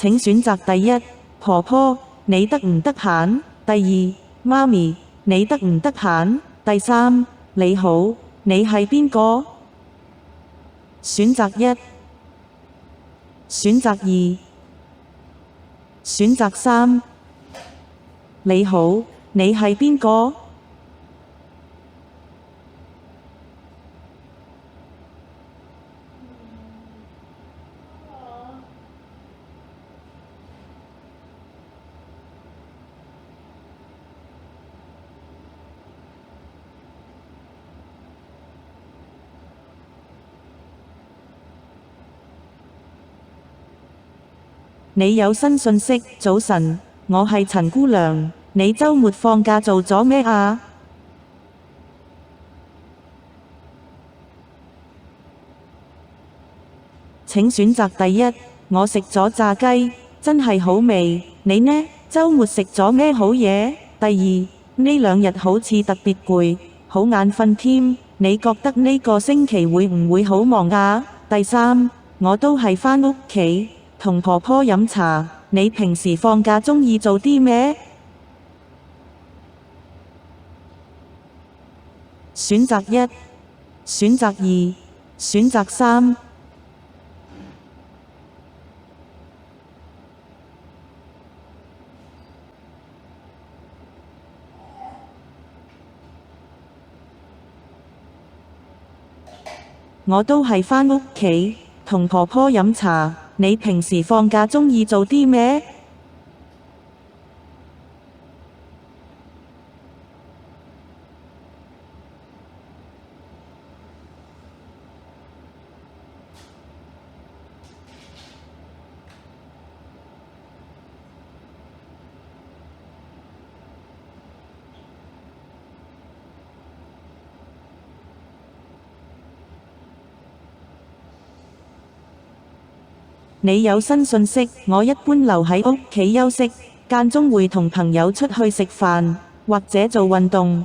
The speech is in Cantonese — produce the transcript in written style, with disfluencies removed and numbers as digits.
請選擇第一，婆婆，你得唔得閒？第二，媽咪，你得唔得閒？第三，你好，你係邊個？選擇一，選擇二，選擇三，你好，你係邊個？你有新訊息，早晨，我係陳姑娘，你週末放假做咗咩啊？請選擇第一，我食咗炸雞，真係好味，你呢？週末食咗咩好嘢？第二，呢兩日好似特別攰，好眼瞓添，你覺得呢個星期會唔會好忙啊？第三，我都係返屋企同婆婆飲茶，你平時放假鍾意做啲咩？選擇一，選擇二，選擇三。我都係返屋企同婆婆飲茶，你平時放假鍾意做啲咩？你有新訊息，我一般留喺屋企休息，間中會同朋友出去食飯，或者做運動。